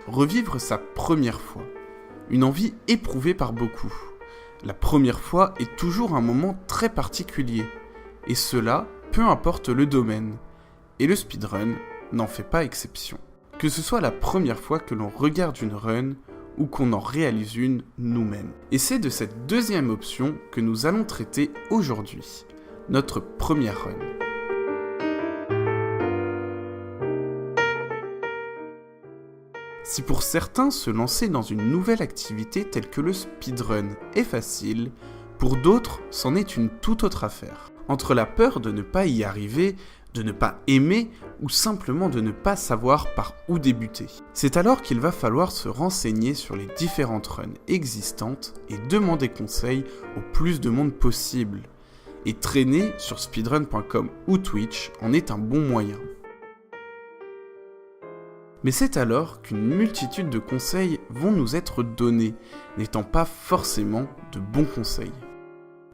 Revivre sa première fois. Une envie éprouvée par beaucoup. La première fois est toujours un moment très particulier. Et cela, peu importe le domaine. Et le speedrun n'en fait pas exception. Que ce soit la première fois que l'on regarde une run ou qu'on en réalise une nous-mêmes. Et c'est de cette deuxième option que nous allons traiter aujourd'hui. Notre première run. Si pour certains se lancer dans une nouvelle activité telle que le speedrun est facile, pour d'autres c'en est une toute autre affaire. Entre la peur de ne pas y arriver, de ne pas aimer ou simplement de ne pas savoir par où débuter. C'est alors qu'il va falloir se renseigner sur les différentes runs existantes et demander conseil au plus de monde possible. Et traîner sur speedrun.com ou Twitch en est un bon moyen. Mais c'est alors qu'une multitude de conseils vont nous être donnés, n'étant pas forcément de bons conseils.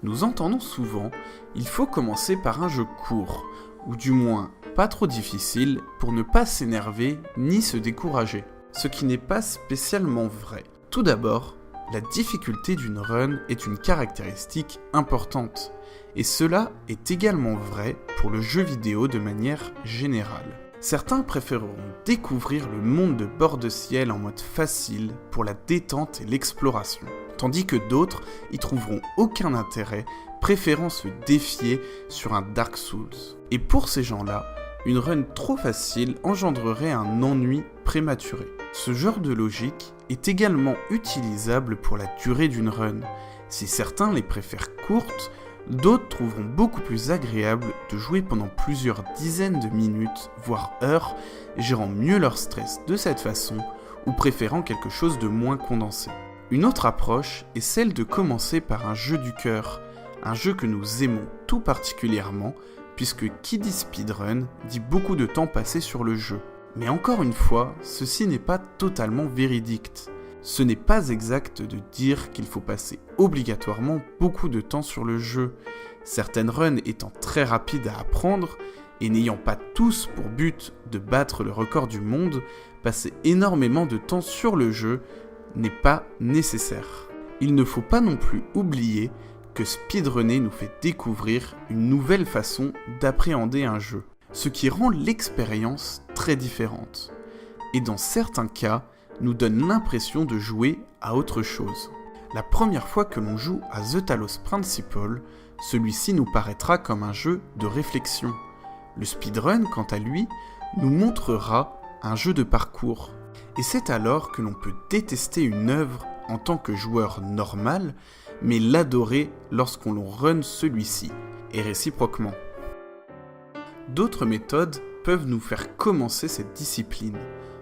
Nous entendons souvent, il faut commencer par un jeu court, ou du moins pas trop difficile pour ne pas s'énerver ni se décourager. Ce qui n'est pas spécialement vrai. Tout d'abord, la difficulté d'une run est une caractéristique importante, et cela est également vrai pour le jeu vidéo de manière générale. Certains préféreront découvrir le monde de bord de ciel en mode facile pour la détente et l'exploration, tandis que d'autres y trouveront aucun intérêt, préférant se défier sur un Dark Souls. Et pour ces gens-là, une run trop facile engendrerait un ennui prématuré. Ce genre de logique est également utilisable pour la durée d'une run. Si certains les préfèrent courtes, d'autres trouveront beaucoup plus agréable de jouer pendant plusieurs dizaines de minutes, voire heures, gérant mieux leur stress de cette façon, ou préférant quelque chose de moins condensé. Une autre approche est celle de commencer par un jeu du cœur, un jeu que nous aimons tout particulièrement, puisque qui dit speedrun dit beaucoup de temps passé sur le jeu. Mais encore une fois, ceci n'est pas totalement véridique. Ce n'est pas exact de dire qu'il faut passer obligatoirement beaucoup de temps sur le jeu, certaines runs étant très rapides à apprendre et n'ayant pas tous pour but de battre le record du monde, passer énormément de temps sur le jeu n'est pas nécessaire. Il ne faut pas non plus oublier que speedrunner nous fait découvrir une nouvelle façon d'appréhender un jeu, ce qui rend l'expérience très différente. Et dans certains cas, nous donne l'impression de jouer à autre chose. La première fois que l'on joue à The Talos Principle, celui-ci nous paraîtra comme un jeu de réflexion. Le speedrun, quant à lui, nous montrera un jeu de parcours. Et c'est alors que l'on peut détester une œuvre en tant que joueur normal, mais l'adorer lorsqu'on l'on run celui-ci, et réciproquement. D'autres méthodes peuvent nous faire commencer cette discipline.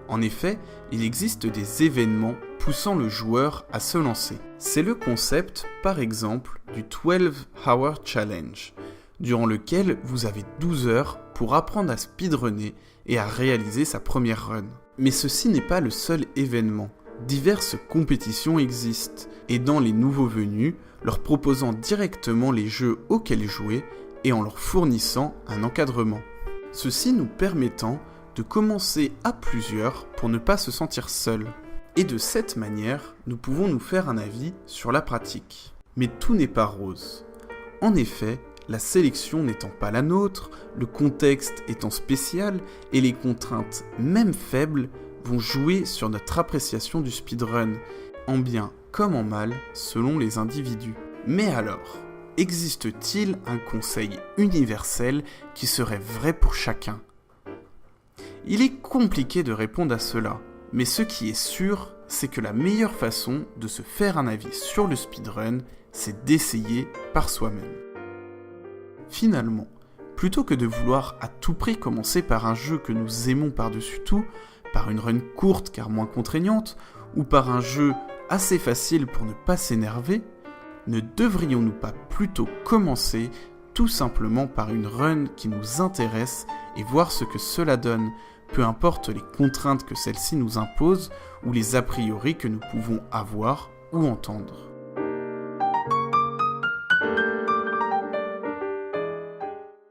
En effet, il existe des événements poussant le joueur à se lancer. C'est le concept, par exemple, du 12 Hour Challenge, durant lequel vous avez 12 heures pour apprendre à speedrunner et à réaliser sa première run. Mais ceci n'est pas le seul événement. Diverses compétitions existent, aidant les nouveaux venus, leur proposant directement les jeux auxquels jouer et en leur fournissant un encadrement. Ceci nous permettant de commencer à plusieurs pour ne pas se sentir seul. Et de cette manière, nous pouvons nous faire un avis sur la pratique. Mais tout n'est pas rose. En effet, la sélection n'étant pas la nôtre, le contexte étant spécial et les contraintes, même faibles, vont jouer sur notre appréciation du speedrun, en bien comme en mal, selon les individus. Mais alors, existe-t-il un conseil universel qui serait vrai pour chacun ? Il est compliqué de répondre à cela, mais ce qui est sûr, c'est que la meilleure façon de se faire un avis sur le speedrun, c'est d'essayer par soi-même. Finalement, plutôt que de vouloir à tout prix commencer par un jeu que nous aimons par-dessus tout, par une run courte car moins contraignante, ou par un jeu assez facile pour ne pas s'énerver, ne devrions-nous pas plutôt commencer tout simplement par une run qui nous intéresse et voir ce que cela donne, peu importe les contraintes que celle-ci nous impose ou les a priori que nous pouvons avoir ou entendre.